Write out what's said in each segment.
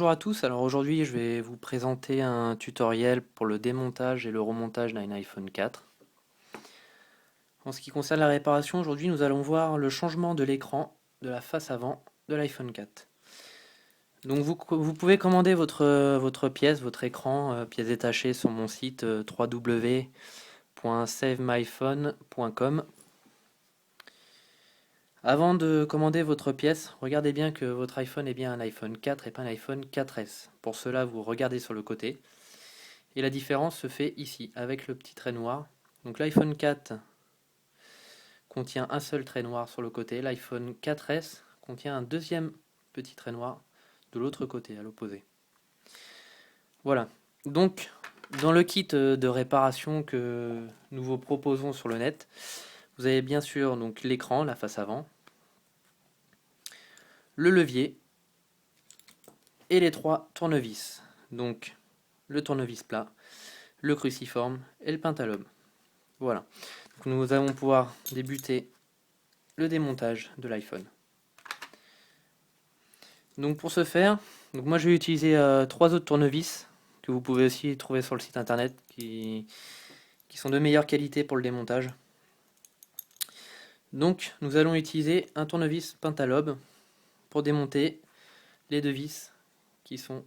Bonjour à tous, alors aujourd'hui je vais vous présenter un tutoriel pour le démontage et le remontage d'un iPhone 4. En ce qui concerne la réparation, aujourd'hui nous allons voir le changement de l'écran de la face avant de l'iPhone 4. Donc vous pouvez commander votre pièce, votre écran, pièce détachée sur mon site www.savemyphone.com. Avant de commander votre pièce, regardez bien que votre iPhone est bien un iPhone 4 et pas un iPhone 4S. Pour cela, vous regardez sur le côté. Et la différence se fait ici, avec le petit trait noir. Donc l'iPhone 4 contient un seul trait noir sur le côté. L'iPhone 4S contient un deuxième petit trait noir de l'autre côté, à l'opposé. Voilà. Donc, dans le kit de réparation que nous vous proposons sur le net, vous avez bien sûr donc l'écran, la face avant, le levier et les trois tournevis. Donc, le tournevis plat, le cruciforme et le pentalobe. Voilà. Donc, nous allons pouvoir débuter le démontage de l'iPhone. Donc pour ce faire, donc moi je vais utiliser trois autres tournevis que vous pouvez aussi trouver sur le site internet qui sont de meilleure qualité pour le démontage. Donc nous allons utiliser un tournevis pentalobe pour démonter les deux vis qui sont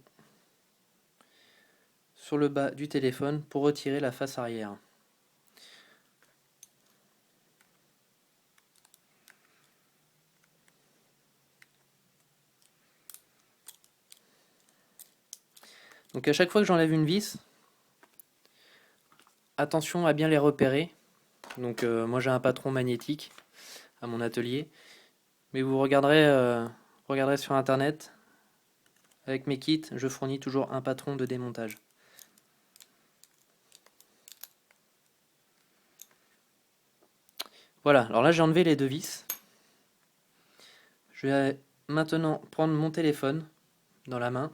sur le bas du téléphone pour retirer la face arrière. Donc à chaque fois que j'enlève une vis, attention à bien les repérer. Donc moi j'ai un patron magnétique à mon atelier, mais vous regarderez sur internet. Avec mes kits, je fournis toujours un patron de démontage. Voilà, alors là j'ai enlevé les deux vis. Je vais maintenant prendre mon téléphone dans la main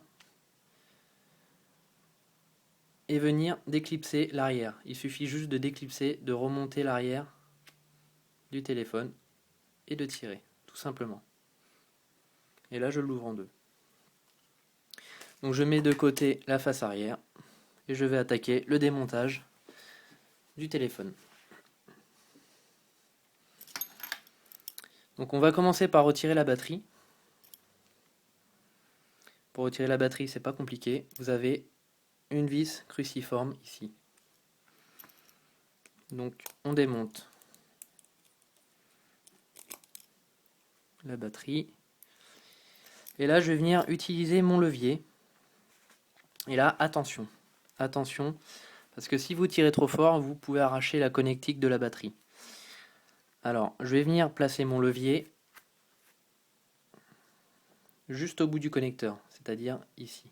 et venir déclipser l'arrière. Il suffit juste de déclipser, de remonter l'arrière du téléphone et de tirer, tout simplement. Et là je l'ouvre en deux. Donc je mets de côté la face arrière et je vais attaquer le démontage du téléphone. Donc on va commencer par retirer la batterie. Pour retirer la batterie, c'est pas compliqué. Vous avez une vis cruciforme ici. Donc on démonte la batterie. Et là je vais venir utiliser mon levier. Et là attention, attention, parce que si vous tirez trop fort, vous pouvez arracher la connectique de la batterie. Alors je vais venir placer mon levier juste au bout du connecteur, c'est-à-dire ici.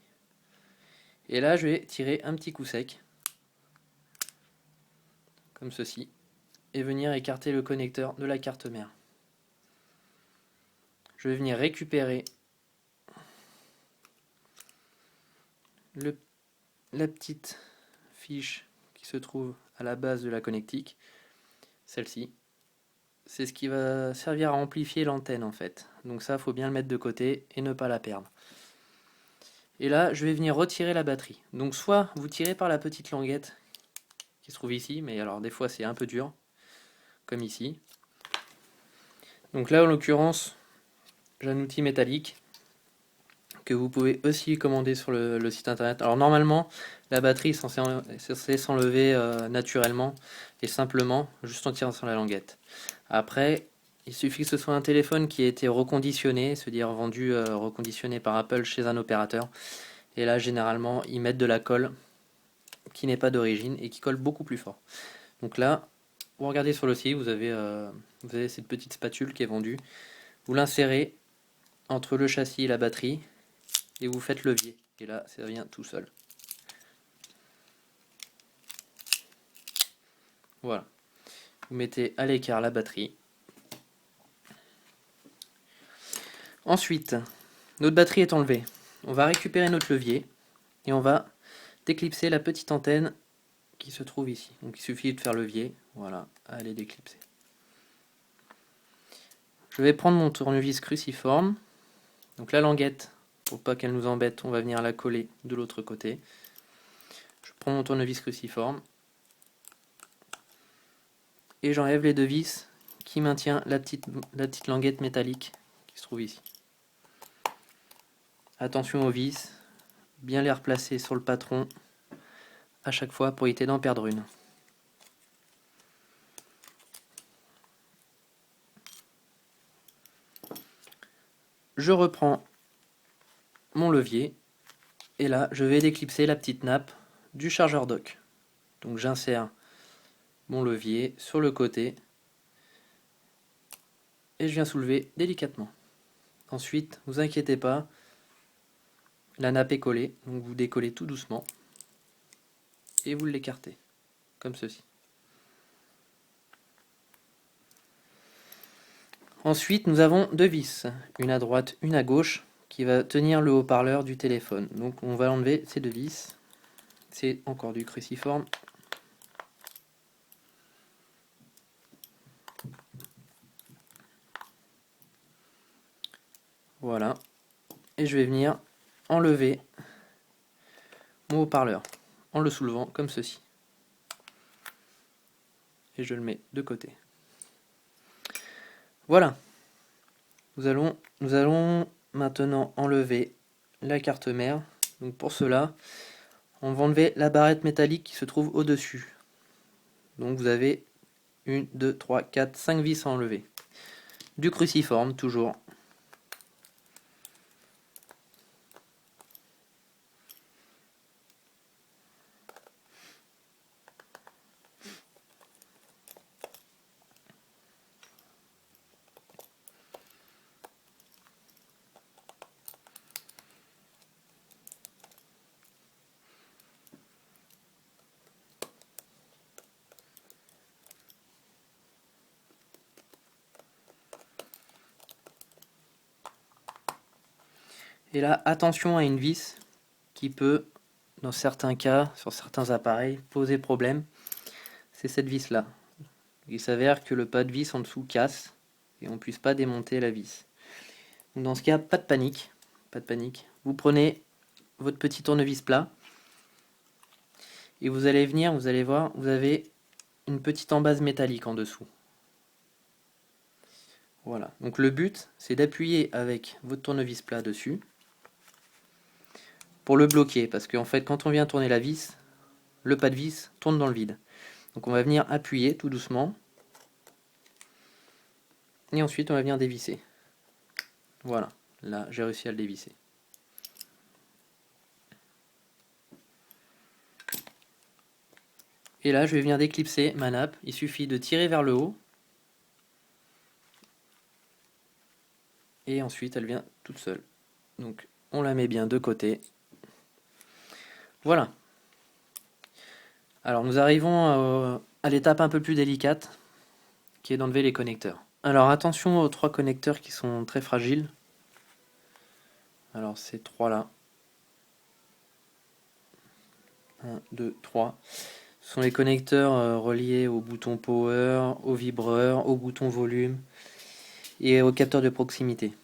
Et là je vais tirer un petit coup sec, comme ceci, et venir écarter le connecteur de la carte mère. Je vais venir récupérer la petite fiche qui se trouve à la base de la connectique, celle-ci. C'est ce qui va servir à amplifier l'antenne en fait. Donc ça, faut bien le mettre de côté et ne pas la perdre. Et là, je vais venir retirer la batterie. Donc soit vous tirez par la petite languette qui se trouve ici, mais alors des fois c'est un peu dur, comme ici. Donc là, en l'occurrence, j'ai un outil métallique que vous pouvez aussi commander sur le site internet. Alors normalement, la batterie est censée s'enlever naturellement et simplement, juste en tirant sur la languette. Après, il suffit que ce soit un téléphone qui a été reconditionné, c'est-à-dire vendu reconditionné par Apple chez un opérateur. Et là, généralement, ils mettent de la colle qui n'est pas d'origine et qui colle beaucoup plus fort. Donc là, vous regardez sur le site, vous avez cette petite spatule qui est vendue. Vous l'insérez entre le châssis et la batterie et vous faites levier. Et là, ça vient tout seul. Voilà. Vous mettez à l'écart la batterie. Ensuite, notre batterie est enlevée. On va récupérer notre levier et on va déclipser la petite antenne qui se trouve ici. Donc il suffit de faire levier, voilà, à aller déclipser. Je vais prendre mon tournevis cruciforme. Donc la languette Pour pas qu'elle nous embête, on va venir la coller de l'autre côté. Je prends mon tournevis cruciforme et j'enlève les deux vis qui maintient la petite languette métallique qui se trouve ici. Attention aux vis, bien les replacer sur le patron à chaque fois pour éviter d'en perdre une. Je reprends mon levier et là je vais déclipser la petite nappe du chargeur dock. Donc j'insère mon levier sur le côté et je viens soulever délicatement. Ensuite, ne vous inquiétez pas, la nappe est collée, donc vous décollez tout doucement et vous l'écartez, comme ceci. Ensuite, nous avons deux vis, une à droite, une à gauche, qui va tenir le haut-parleur du téléphone. Donc on va enlever ces deux vis. C'est encore du cruciforme. Voilà. Et je vais venir enlever mon haut-parleur en le soulevant comme ceci. Et je le mets de côté. Voilà. Nous allons maintenant enlever la carte mère. Donc pour cela, on va enlever la barrette métallique qui se trouve au-dessus. Donc vous avez 1, 2, 3, 4, 5 vis à enlever. Du cruciforme toujours. Et là, attention à une vis qui peut, dans certains cas, sur certains appareils, poser problème. C'est cette vis-là. Il s'avère que le pas de vis en dessous casse et on ne puisse pas démonter la vis. Donc dans ce cas, pas de panique. Pas de panique. Vous prenez votre petit tournevis plat et vous allez venir, vous allez voir, vous avez une petite embase métallique en dessous. Voilà. Donc le but, c'est d'appuyer avec votre tournevis plat dessus pour le bloquer, parce qu'en fait, quand on vient tourner la vis, le pas de vis tourne dans le vide. Donc on va venir appuyer tout doucement, et ensuite on va venir dévisser. Voilà, là j'ai réussi à le dévisser. Et là je vais venir déclipser ma nappe, il suffit de tirer vers le haut, et ensuite elle vient toute seule. Donc on la met bien de côté. Voilà. Alors nous arrivons à l'étape un peu plus délicate, qui est d'enlever les connecteurs. Alors attention aux trois connecteurs qui sont très fragiles. Alors ces trois là. 1, 2, 3. Ce sont les connecteurs reliés au bouton power, au vibreur, au bouton volume et au capteur de proximité.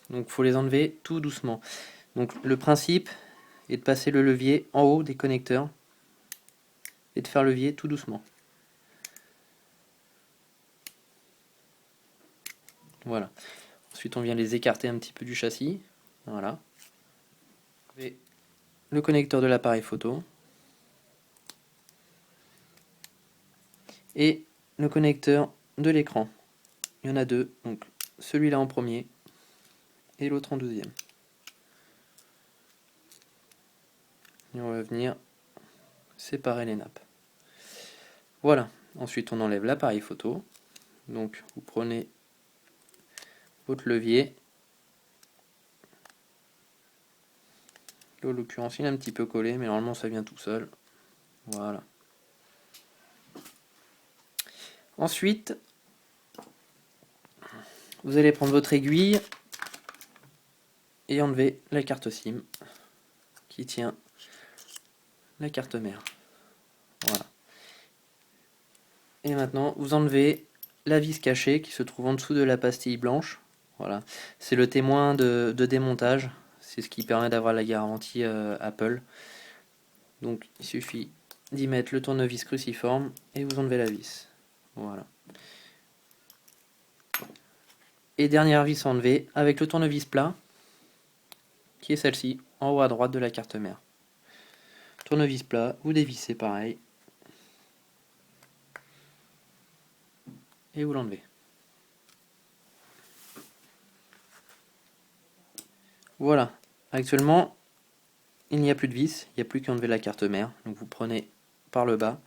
Donc il faut les enlever tout doucement. Donc le principe est de passer le levier en haut des connecteurs et de faire levier tout doucement. Voilà. Ensuite on vient les écarter un petit peu du châssis. Voilà. Et le connecteur de l'appareil photo. Et le connecteur de l'écran. Il y en a deux, donc celui-là en premier et l'autre en deuxième. Et on va venir séparer les nappes. Voilà. Ensuite on enlève l'appareil photo. Donc vous prenez votre levier. En l'occurrence il est un petit peu collé, mais normalement ça vient tout seul. Voilà. Ensuite, vous allez prendre votre aiguille et enlever la carte SIM qui tient la carte mère. Voilà. Et maintenant, vous enlevez la vis cachée qui se trouve en dessous de la pastille blanche. Voilà. C'est le témoin de démontage. C'est ce qui permet d'avoir la garantie Apple. Donc il suffit d'y mettre le tournevis cruciforme et vous enlevez la vis. Voilà. Et dernière vis enlevée avec le tournevis plat, qui est celle-ci, en haut à droite de la carte mère. Tournevis plat, vous dévissez pareil. Et vous l'enlevez. Voilà. Actuellement, il n'y a plus de vis, il n'y a plus qu'à enlever la carte mère. Donc vous prenez par le bas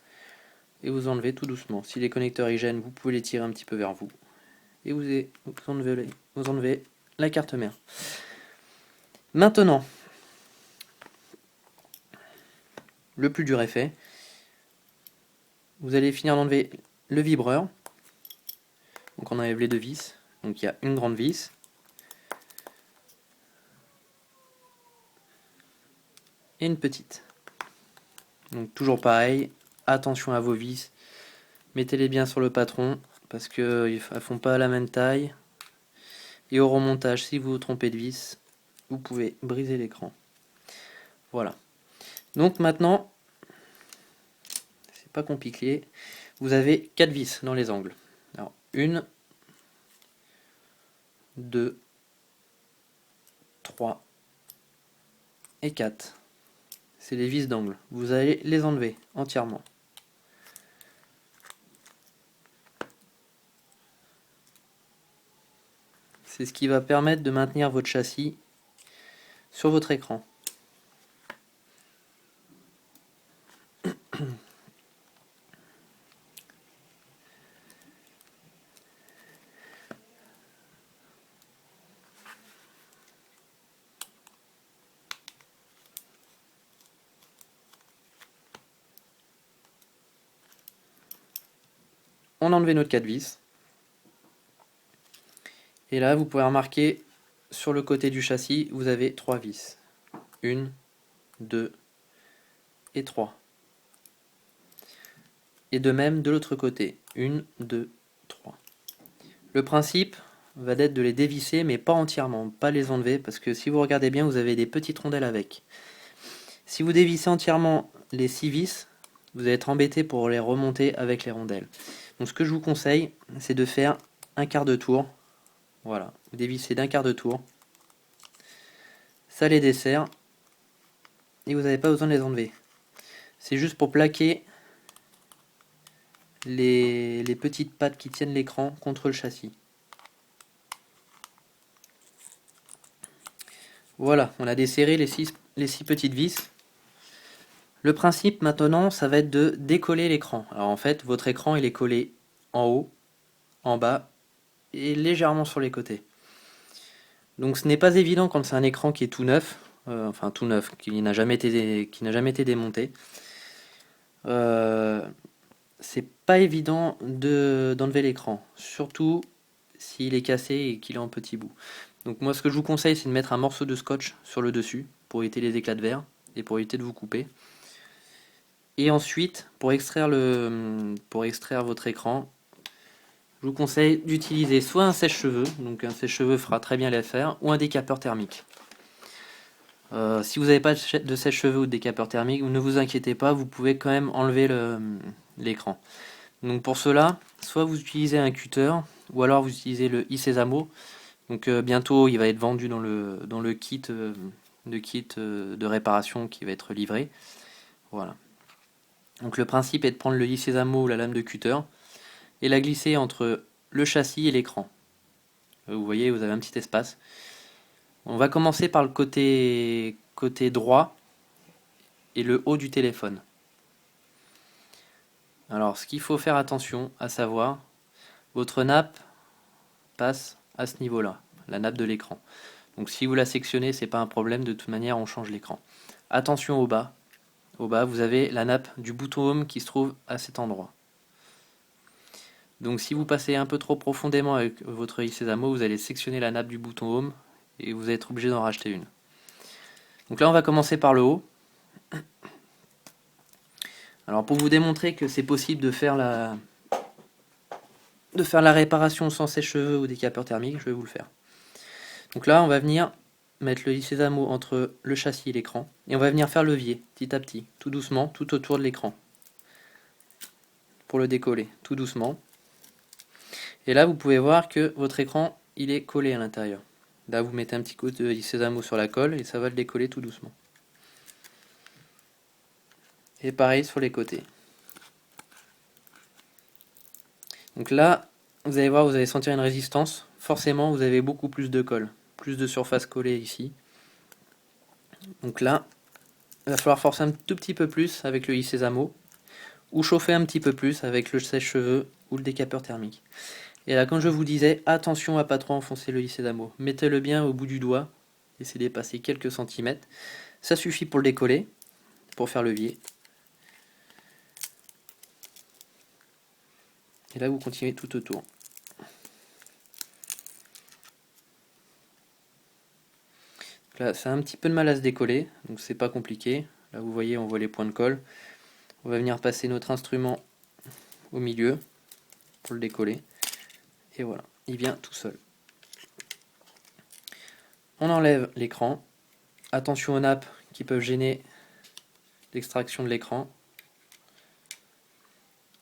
et vous enlevez tout doucement. Si les connecteurs y gênent, vous pouvez les tirer un petit peu vers vous. Et vous enlevez la carte mère. Maintenant, le plus dur est fait. Vous allez finir d'enlever le vibreur. Donc on enlève les deux vis. Donc il y a une grande vis. Et une petite. Donc toujours pareil, attention à vos vis. Mettez-les bien sur le patron parce qu'elles ne font pas la même taille. Et au remontage, si vous vous trompez de vis, vous pouvez briser l'écran. Voilà. Donc maintenant, c'est pas compliqué. Vous avez 4 vis dans les angles. Alors, 1, 2, 3 et 4. C'est les vis d'angle. Vous allez les enlever entièrement. C'est ce qui va permettre de maintenir votre châssis sur votre écran. On a enlevé notre 4 vis. Et là, vous pouvez remarquer sur le côté du châssis, vous avez 3 vis. 1, 2 et 3. Et de même de l'autre côté. 1, 2, 3. Le principe va être de les dévisser, mais pas entièrement, pas les enlever, parce que si vous regardez bien, vous avez des petites rondelles avec. Si vous dévissez entièrement les 6 vis, vous allez être embêté pour les remonter avec les rondelles. Donc ce que je vous conseille, c'est de faire un quart de tour. Voilà, vous dévissez d'un quart de tour. Ça les dessert. Et vous n'avez pas besoin de les enlever. C'est juste pour plaquer les petites pattes qui tiennent l'écran contre le châssis. Voilà, on a desserré les six petites vis. Le principe maintenant, ça va être de décoller l'écran. Alors en fait, votre écran il est collé en haut, en bas et légèrement sur les côtés. Donc ce n'est pas évident quand c'est un écran qui est tout neuf, enfin tout neuf, qui n'a jamais été démonté. C'est pas évident d'enlever l'écran, surtout s'il est cassé et qu'il est en petits bouts. Donc moi ce que je vous conseille c'est de mettre un morceau de scotch sur le dessus pour éviter les éclats de verre et pour éviter de vous couper. Et ensuite pour extraire votre écran, je vous conseille d'utiliser soit un sèche-cheveux, donc un sèche-cheveux fera très bien l'affaire, ou un décapeur thermique. Si vous n'avez pas de sèche-cheveux ou de décapeur thermique, ne vous inquiétez pas, vous pouvez quand même enlever l'écran. Donc pour cela, soit vous utilisez un cutter, ou alors vous utilisez le iSesamo. Donc bientôt il va être vendu dans le kit de réparation qui va être livré. Voilà. Donc le principe est de prendre le iSesamo ou la lame de cutter et la glisser entre le châssis et l'écran. Vous voyez, vous avez un petit espace. On va commencer par le côté droit et le haut du téléphone. Alors ce qu'il faut faire attention à savoir, votre nappe passe à ce niveau-là, la nappe de l'écran. Donc si vous la sectionnez, c'est pas un problème, de toute manière on change l'écran. Attention au bas. Au bas, vous avez la nappe du bouton home qui se trouve à cet endroit. Donc si vous passez un peu trop profondément avec votre iSesamo, vous allez sectionner la nappe du bouton home et vous allez être obligé d'en racheter une. Donc là on va commencer par le haut. Alors pour vous démontrer que c'est possible de faire la réparation sans sèche-cheveux ou décapeur thermique, je vais vous le faire. Donc là on va venir mettre le sésamo entre le châssis et l'écran. Et on va venir faire levier, petit à petit, tout doucement, tout autour de l'écran. Pour le décoller, tout doucement. Et là, vous pouvez voir que votre écran, il est collé à l'intérieur. Là, vous mettez un petit coup de sésamo sur la colle et ça va le décoller tout doucement. Et pareil sur les côtés. Donc là, vous allez voir, vous allez sentir une résistance. Forcément, vous avez beaucoup plus de colle, plus de surface collée ici. Donc là, il va falloir forcer un tout petit peu plus avec le sésamo ou chauffer un petit peu plus avec le sèche-cheveux ou le décapeur thermique. Et là, comme je vous disais, attention à pas trop enfoncer le sésamo. Mettez-le bien au bout du doigt, essayez de passer quelques centimètres. Ça suffit pour le décoller, pour faire levier. Et là, vous continuez tout autour. Là, ça a un petit peu de mal à se décoller, donc c'est pas compliqué. Là, vous voyez, on voit les points de colle. On va venir passer notre instrument au milieu pour le décoller. Et voilà, il vient tout seul. On enlève l'écran. Attention aux nappes qui peuvent gêner l'extraction de l'écran.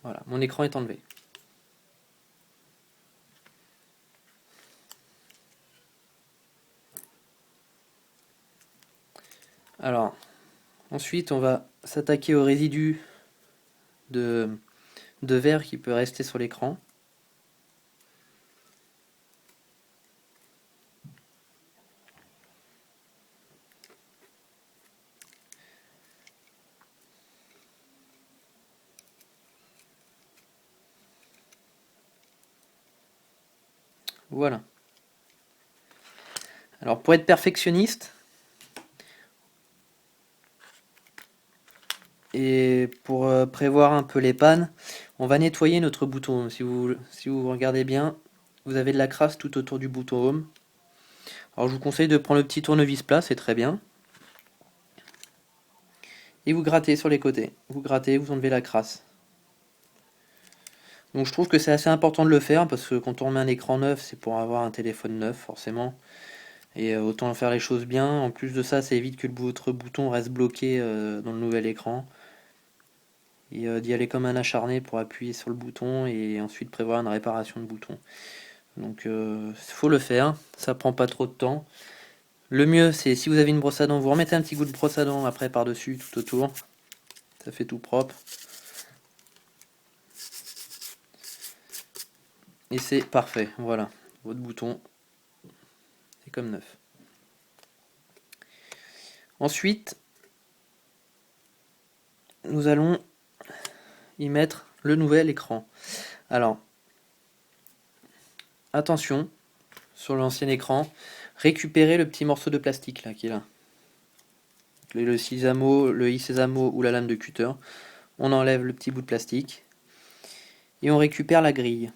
Voilà, mon écran est enlevé. Alors, ensuite, on va s'attaquer aux résidus de verre qui peut rester sur l'écran. Voilà. Alors, pour être perfectionniste, et pour prévoir un peu les pannes, on va nettoyer notre bouton home. Si vous regardez bien, vous avez de la crasse tout autour du bouton home. Alors je vous conseille de prendre le petit tournevis plat, c'est très bien. Et vous grattez sur les côtés. Vous grattez, vous enlevez la crasse. Donc je trouve que c'est assez important de le faire parce que quand on remet un écran neuf, c'est pour avoir un téléphone neuf forcément. Et autant faire les choses bien. En plus de ça, ça évite que votre bouton reste bloqué dans le nouvel écran. Et d'y aller comme un acharné pour appuyer sur le bouton et ensuite prévoir une réparation de bouton. Donc il faut le faire, ça prend pas trop de temps. Le mieux c'est si vous avez une brosse à dents, vous remettez un petit coup de brosse à dents après par-dessus, tout autour. Ça fait tout propre. Et c'est parfait, voilà. Votre bouton est comme neuf. Ensuite, nous allons y mettre le nouvel écran. Alors, attention, sur l'ancien écran, récupérez le petit morceau de plastique là qui est là. Le sésamo, le sésamo ou la lame de cutter. On enlève le petit bout de plastique et on récupère la grille.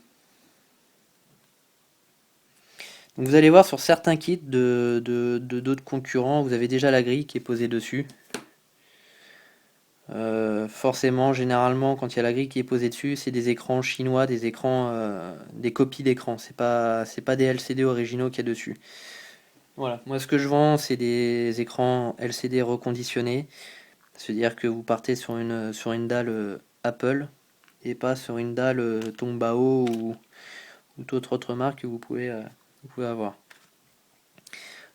Donc vous allez voir sur certains kits de d'autres concurrents, vous avez déjà la grille qui est posée dessus. Forcément, généralement, quand il y a la grille qui est posée dessus, c'est des écrans chinois, des écrans, des copies d'écran. C'est pas des LCD originaux qu'il y a dessus. Voilà. Moi, ce que je vends, c'est des écrans LCD reconditionnés. C'est-à-dire que vous partez sur une dalle Apple et pas sur une dalle Tongbao ou toute autre marque que vous pouvez avoir.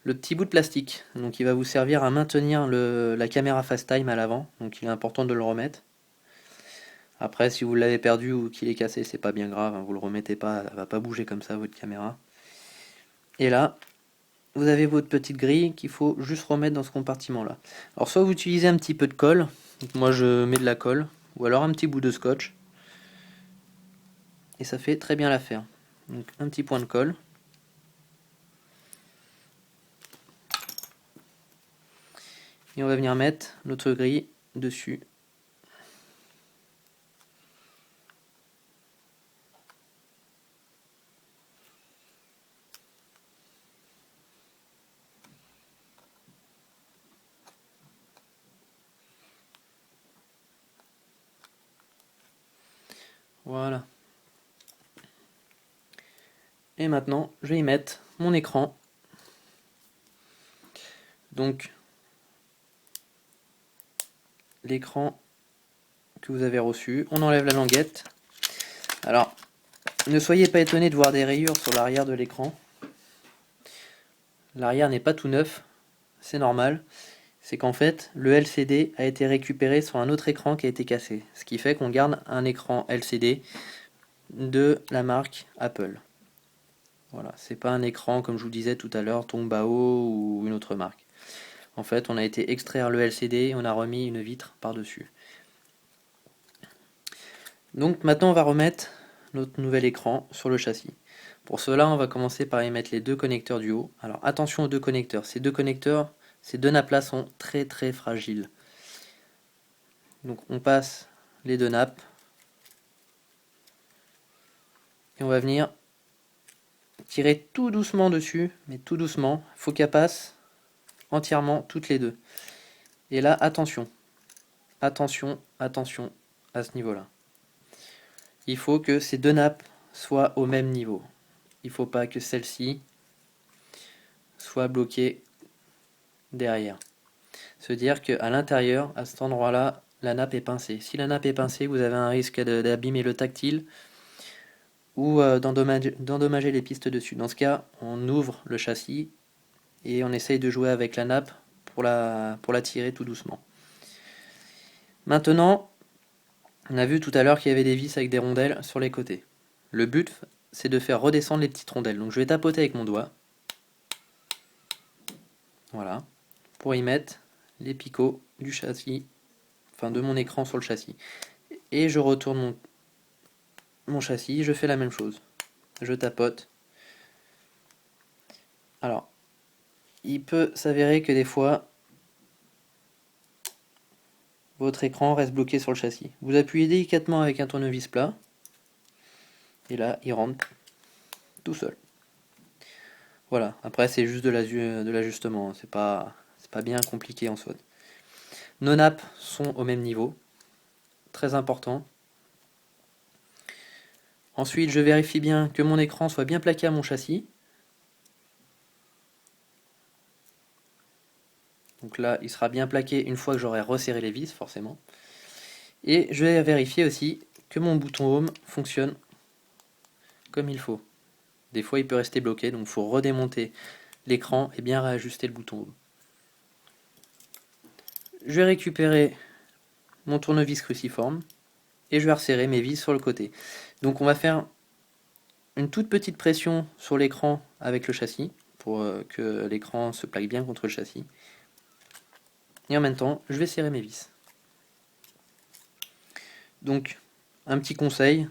Le petit bout de plastique, donc il va vous servir à maintenir la caméra FaceTime à l'avant, donc il est important de le remettre. Après, si vous l'avez perdu ou qu'il est cassé, c'est pas bien grave, hein, vous le remettez pas, elle va pas bouger comme ça votre caméra. Et là, vous avez votre petite grille qu'il faut juste remettre dans ce compartiment là. Alors soit vous utilisez un petit peu de colle, donc moi je mets de la colle, ou alors un petit bout de scotch, et ça fait très bien l'affaire. Donc un petit point de colle. Et on va venir mettre notre grille dessus. Voilà. Et maintenant, je vais y mettre mon écran. Donc, l'écran que vous avez reçu, on enlève la languette. Alors, ne soyez pas étonnés de voir des rayures sur l'arrière de l'écran. L'arrière n'est pas tout neuf, c'est normal. C'est qu'en fait, le LCD a été récupéré sur un autre écran qui a été cassé. Ce qui fait qu'on garde un écran LCD de la marque Apple. Voilà, c'est pas un écran comme je vous disais tout à l'heure, Tongbao ou une autre marque. En fait, on a été extraire le LCD et on a remis une vitre par-dessus. Donc maintenant, on va remettre notre nouvel écran sur le châssis. Pour cela, on va commencer par y mettre les deux connecteurs du haut. Alors attention aux deux connecteurs. Ces deux nappes-là sont très très fragiles. Donc on passe les deux nappes et on va venir tirer tout doucement dessus, mais tout doucement. Il faut qu'elle passe entièrement toutes les deux. Et là, attention, attention, attention à ce niveau-là. Il faut que ces deux nappes soient au même niveau. Il ne faut pas que celle-ci soit bloquée derrière. Se dire qu'à l'intérieur, à cet endroit-là, la nappe est pincée. Si la nappe est pincée, vous avez un risque d'abîmer le tactile ou d'endommager les pistes dessus. Dans ce cas, on ouvre le châssis et on essaye de jouer avec la nappe pour la tirer tout doucement. Maintenant, on a vu tout à l'heure qu'il y avait des vis avec des rondelles sur les côtés. Le but, c'est de faire redescendre les petites rondelles. Donc je vais tapoter avec mon doigt. Voilà. Pour y mettre les picots du châssis, enfin de mon écran sur le châssis. Et je retourne mon châssis, je fais la même chose. Je tapote. Alors, il peut s'avérer que des fois, votre écran reste bloqué sur le châssis. Vous appuyez délicatement avec un tournevis plat, et là, il rentre tout seul. Voilà, après c'est juste de l'ajustement, c'est pas bien compliqué en soi. Nos nappes sont au même niveau, très important. Ensuite, je vérifie bien que mon écran soit bien plaqué à mon châssis. Donc là, il sera bien plaqué une fois que j'aurai resserré les vis, forcément. Et je vais vérifier aussi que mon bouton Home fonctionne comme il faut. Des fois, il peut rester bloqué, donc il faut redémonter l'écran et bien réajuster le bouton Home. Je vais récupérer mon tournevis cruciforme et je vais resserrer mes vis sur le côté. Donc on va faire une toute petite pression sur l'écran avec le châssis pour que l'écran se plaque bien contre le châssis. Et en même temps, je vais serrer mes vis. Donc, un petit conseil,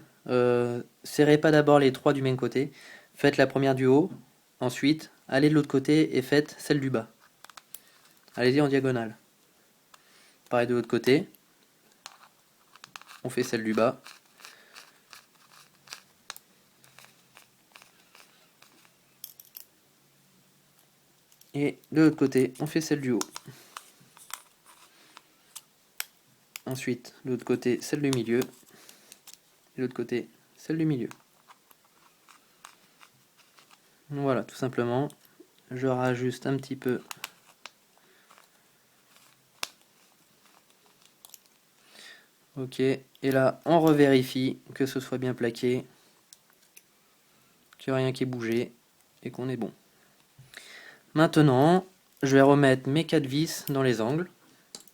serrez pas d'abord les trois du même côté, faites la première du haut, ensuite allez de l'autre côté et faites celle du bas. Allez-y en diagonale. Pareil de l'autre côté, on fait celle du bas. Et de l'autre côté, on fait celle du haut. Ensuite, de l'autre côté, celle du milieu. Et de l'autre côté, celle du milieu. Voilà, tout simplement. Je rajuste un petit peu. Ok, et là, on revérifie que ce soit bien plaqué, qu'il n'y a rien qui est bougé, et qu'on est bon. Maintenant, je vais remettre mes 4 vis dans les angles.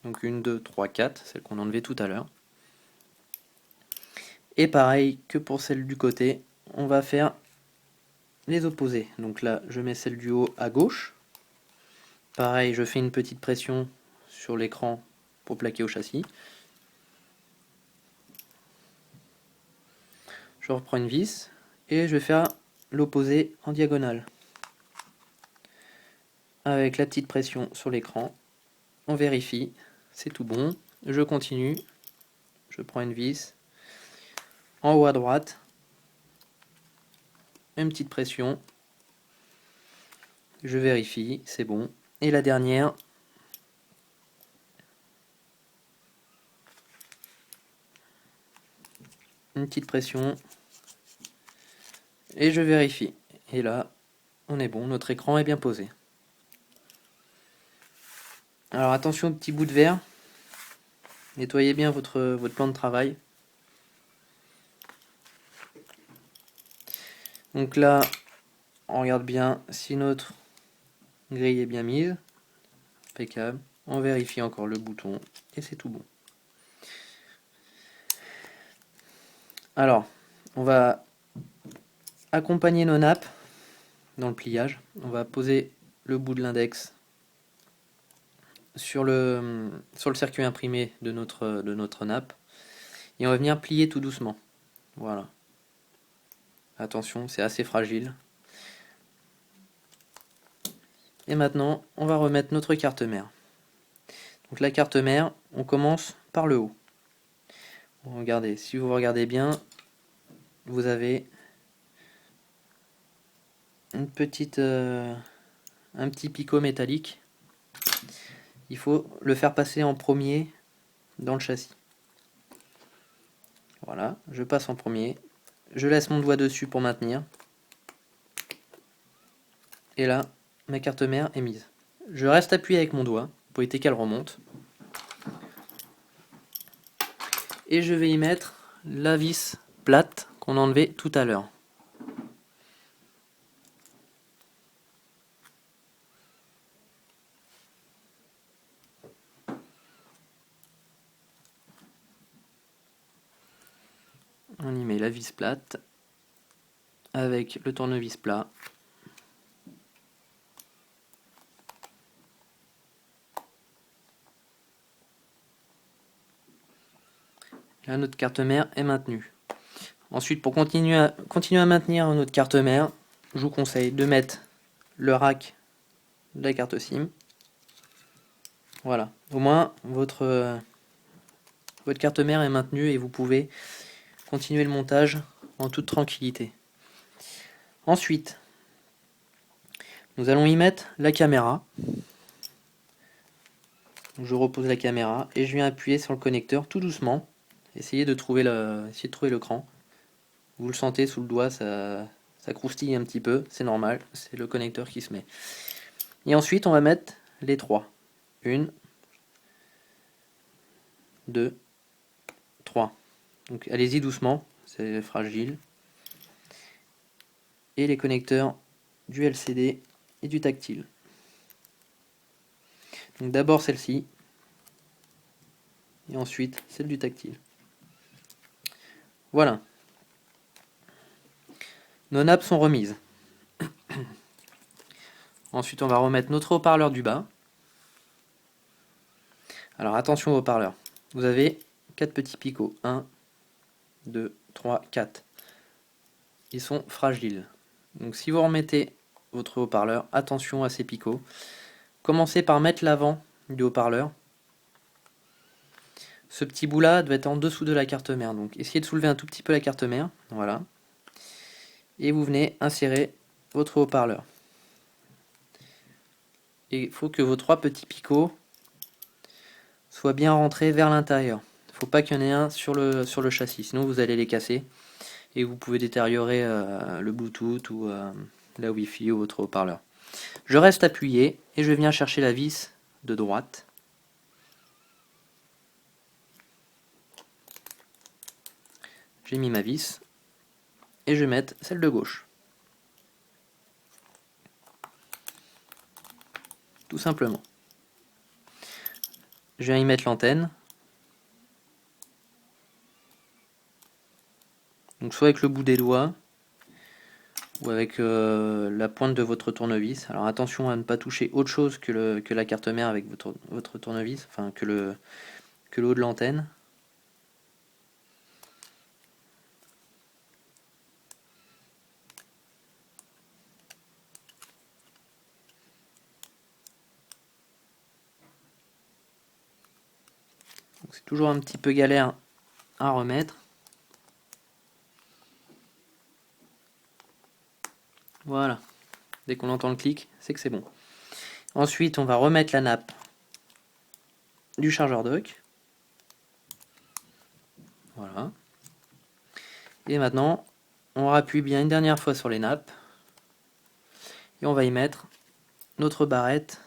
Donc 1, 2, 3, 4, celle qu'on a enlevée tout à l'heure. Et pareil que pour celle du côté, on va faire les opposés. Donc là, je mets celle du haut à gauche. Pareil, je fais une petite pression sur l'écran pour plaquer au châssis. Je reprends une vis et je vais faire l'opposé en diagonale. Avec la petite pression sur l'écran, on vérifie, c'est tout bon. Je continue, je prends une vis en haut à droite, une petite pression, je vérifie, c'est bon. Et la dernière, une petite pression, et je vérifie. Et là, on est bon, notre écran est bien posé. Alors attention aux petits bouts de verre. Nettoyez bien votre plan de travail. Donc là, on regarde bien si notre grille est bien mise. Impeccable. On vérifie encore le bouton et c'est tout bon. Alors, on va accompagner nos nappes dans le pliage. On va poser le bout de l'index sur le circuit imprimé de notre nappe et on va venir plier tout doucement. Voilà. Attention, c'est assez fragile. Et maintenant, on va remettre notre carte mère. Donc la carte mère, on commence par le haut. Regardez, si vous regardez bien, vous avez un petit picot métallique. Il faut le faire passer en premier dans le châssis. Voilà, je passe en premier. Je laisse mon doigt dessus pour maintenir. Et là, ma carte mère est mise. Je reste appuyé avec mon doigt pour éviter qu'elle remonte. Et je vais y mettre la vis plate qu'on a enlevée tout à l'heure. On y met la vis plate avec le tournevis plat. Là, notre carte mère est maintenue. Ensuite, pour continuer à maintenir notre carte mère, je vous conseille de mettre le rack de la carte SIM. Voilà, au moins votre carte mère est maintenue et vous pouvez continuer le montage en toute tranquillité. Ensuite, nous allons y mettre la caméra. Je repose la caméra et je viens appuyer sur le connecteur tout doucement. Essayez de trouver le cran. Vous le sentez sous le doigt, ça croustille un petit peu, c'est normal, c'est le connecteur qui se met. Et ensuite, on va mettre les trois. 1, 2, 3. Donc allez-y doucement, c'est fragile. Et les connecteurs du LCD et du tactile. Donc d'abord celle-ci, et ensuite celle du tactile. Voilà. Nos nappes sont remises. Ensuite, on va remettre notre haut-parleur du bas. Alors attention au haut-parleur. Vous avez 4 petits picots. 1, 2, 3, 4. Ils sont fragiles. Donc si vous remettez votre haut-parleur, attention à ces picots. Commencez par mettre l'avant du haut-parleur. Ce petit bout là doit être en dessous de la carte mère. Donc essayez de soulever un tout petit peu la carte mère. Voilà. Et vous venez insérer votre haut-parleur. Et il faut que vos 3 petits picots soient bien rentrés vers l'intérieur. Il ne faut pas qu'il y en ait un sur le châssis, sinon vous allez les casser et vous pouvez détériorer le Bluetooth ou la Wi-Fi ou votre haut-parleur. Je reste appuyé et je viens chercher la vis de droite. J'ai mis ma vis et je vais mettre celle de gauche. Tout simplement. Je viens y mettre l'antenne. Donc soit avec le bout des doigts ou avec la pointe de votre tournevis. Alors attention à ne pas toucher autre chose que la carte mère avec votre tournevis, enfin que le haut de l'antenne. C'est toujours un petit peu galère à remettre. Voilà. Dès qu'on entend le clic, c'est que c'est bon. Ensuite, on va remettre la nappe du chargeur dock. Voilà. Et maintenant, on rappuie bien une dernière fois sur les nappes. Et on va y mettre notre barrette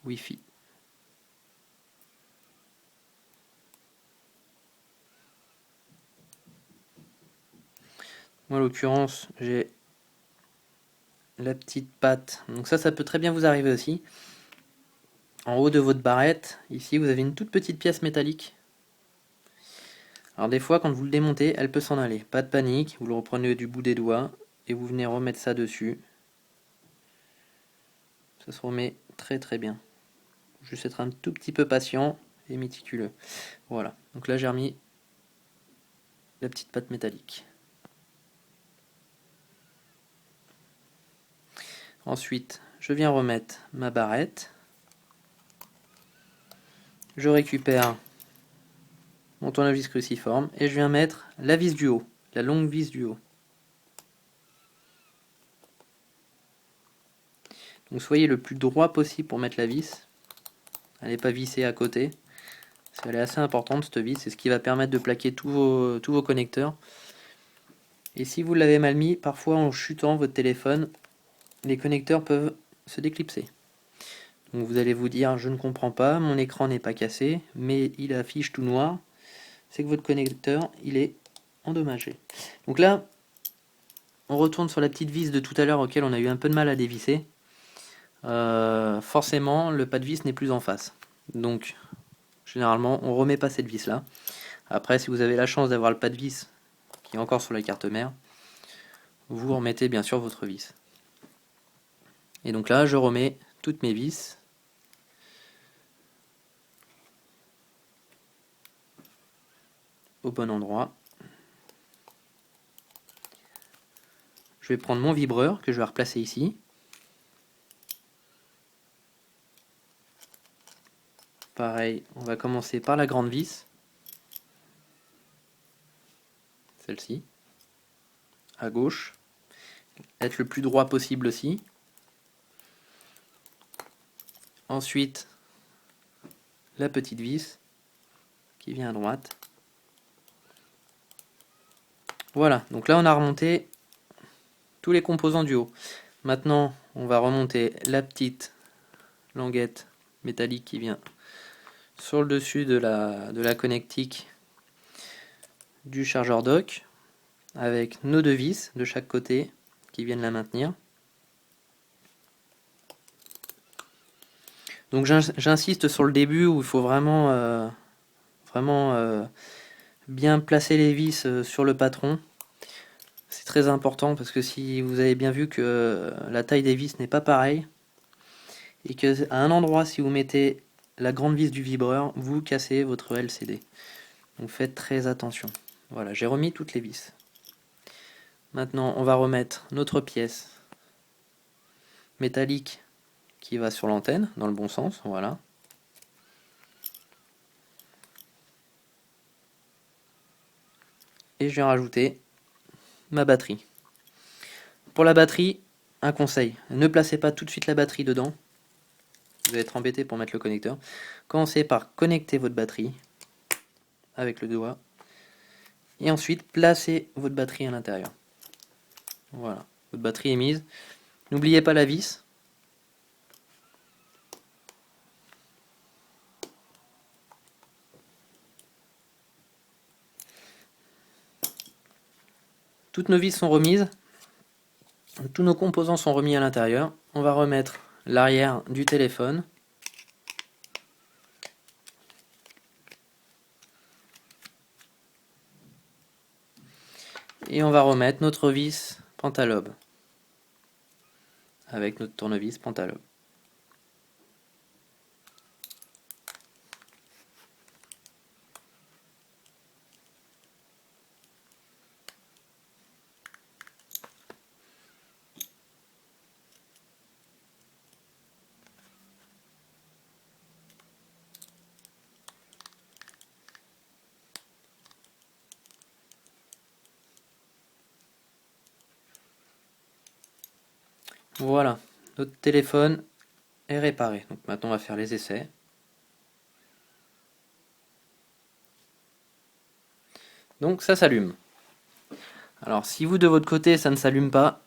Wi-Fi. Moi, en l'occurrence, j'ai la petite patte. Donc ça peut très bien vous arriver aussi. En haut de votre barrette, ici, vous avez une toute petite pièce métallique. Alors des fois, quand vous le démontez, elle peut s'en aller. Pas de panique, vous le reprenez du bout des doigts et vous venez remettre ça dessus. Ça se remet très très bien. Juste être un tout petit peu patient et méticuleux. Voilà, donc là j'ai remis la petite patte métallique. Ensuite, je viens remettre ma barrette. Je récupère mon tournevis cruciforme et je viens mettre la vis du haut, la longue vis du haut. Donc soyez le plus droit possible pour mettre la vis. Elle n'est pas vissée à côté. Elle est assez importante cette vis, c'est ce qui va permettre de plaquer tous vos connecteurs. Et si vous l'avez mal mis, parfois en chutant votre téléphone, les connecteurs peuvent se déclipser. Donc vous allez vous dire, je ne comprends pas, mon écran n'est pas cassé, mais il affiche tout noir. C'est que votre connecteur, il est endommagé. Donc là, on retourne sur la petite vis de tout à l'heure auquel on a eu un peu de mal à dévisser. Forcément, le pas de vis n'est plus en face. Donc, généralement, on remet pas cette vis là. Après, si vous avez la chance d'avoir le pas de vis qui est encore sur la carte mère, vous remettez bien sûr votre vis. Et donc là, je remets toutes mes vis. Au bon endroit. Je vais prendre mon vibreur que je vais replacer ici. Pareil, on va commencer par la grande vis. Celle-ci. À gauche. Être le plus droit possible aussi. Ensuite, la petite vis qui vient à droite. Voilà, donc là on a remonté tous les composants du haut. Maintenant, on va remonter la petite languette métallique qui vient sur le dessus de la connectique du chargeur dock avec nos deux vis de chaque côté qui viennent la maintenir. Donc j'insiste sur le début où il faut vraiment, bien placer les vis sur le patron. C'est très important parce que si vous avez bien vu que la taille des vis n'est pas pareille et que à un endroit, si vous mettez la grande vis du vibreur, vous cassez votre LCD. Donc faites très attention. Voilà, j'ai remis toutes les vis. Maintenant, on va remettre notre pièce métallique qui va sur l'antenne, dans le bon sens, voilà. Et je vais rajouter ma batterie. Pour la batterie, un conseil, ne placez pas tout de suite la batterie dedans. Vous allez être embêté pour mettre le connecteur. Commencez par connecter votre batterie avec le doigt. Et ensuite, placez votre batterie à l'intérieur. Voilà, votre batterie est mise. N'oubliez pas la vis. Toutes nos vis sont remises. Tous nos composants sont remis à l'intérieur. On va remettre l'arrière du téléphone. Et on va remettre notre vis pentalobe. Avec notre tournevis pentalobe. Voilà, notre téléphone est réparé. Donc maintenant on va faire les essais. Donc ça s'allume. Alors si vous de votre côté ça ne s'allume pas,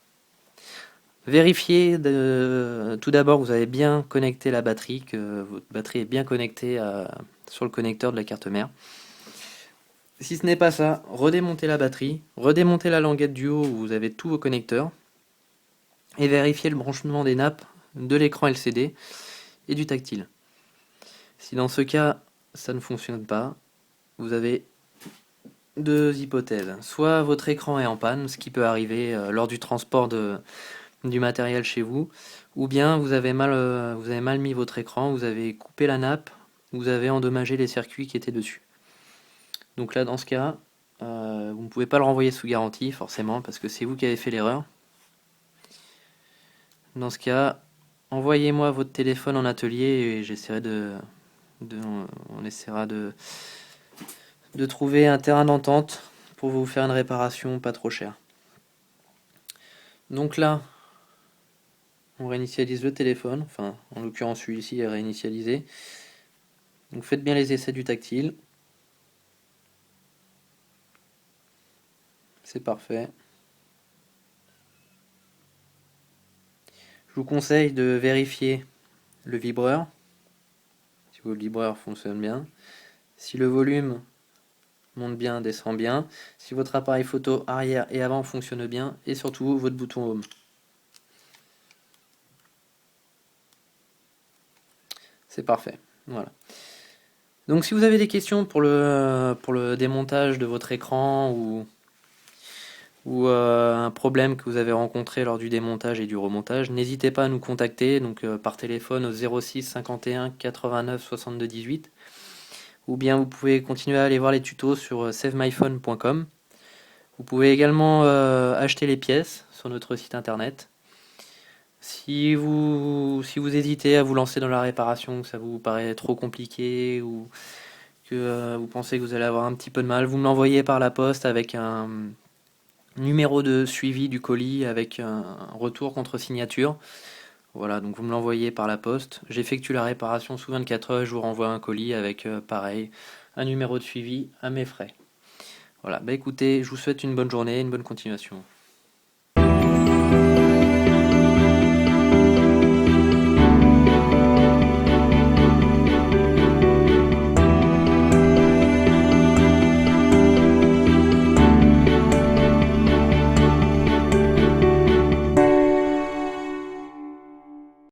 vérifiez tout d'abord que vous avez bien connecté la batterie, que votre batterie est bien connectée sur le connecteur de la carte mère. Si ce n'est pas ça, redémontez la batterie, redémontez la languette du haut où vous avez tous vos connecteurs et vérifiez le branchement des nappes de l'écran LCD et du tactile. Si dans ce cas ça ne fonctionne pas, vous avez deux hypothèses. Soit votre écran est en panne, ce qui peut arriver lors du transport du matériel chez vous, ou bien vous avez mal mis votre écran, vous avez coupé la nappe, vous avez endommagé les circuits qui étaient dessus. Donc là, dans ce cas, vous ne pouvez pas le renvoyer sous garantie, forcément, parce que c'est vous qui avez fait l'erreur. Dans ce cas, envoyez-moi votre téléphone en atelier et j'essaierai on essaiera de trouver un terrain d'entente pour vous faire une réparation pas trop chère. Donc là, on réinitialise le téléphone, enfin en l'occurrence celui-ci est réinitialisé. Donc faites bien les essais du tactile. C'est parfait. Je vous conseille de vérifier le vibreur, si le vibreur fonctionne bien, si le volume monte bien, descend bien, si votre appareil photo arrière et avant fonctionne bien, et surtout votre bouton home. C'est parfait. Voilà. Donc si vous avez des questions pour le démontage de votre écran ou un problème que vous avez rencontré lors du démontage et du remontage, n'hésitez pas à nous contacter donc, par téléphone au 06 51 89 62 18 ou bien vous pouvez continuer à aller voir les tutos sur savemyphone.com. Vous pouvez également acheter les pièces sur notre site internet. Si vous hésitez à vous lancer dans la réparation, que ça vous paraît trop compliqué ou que vous pensez que vous allez avoir un petit peu de mal, vous me l'envoyez par la poste avec un numéro de suivi du colis avec un retour contre signature. Voilà, donc vous me l'envoyez par la poste. J'effectue la réparation sous 24 heures et je vous renvoie un colis avec pareil, un numéro de suivi à mes frais. Voilà, bah écoutez, je vous souhaite une bonne journée, une bonne continuation.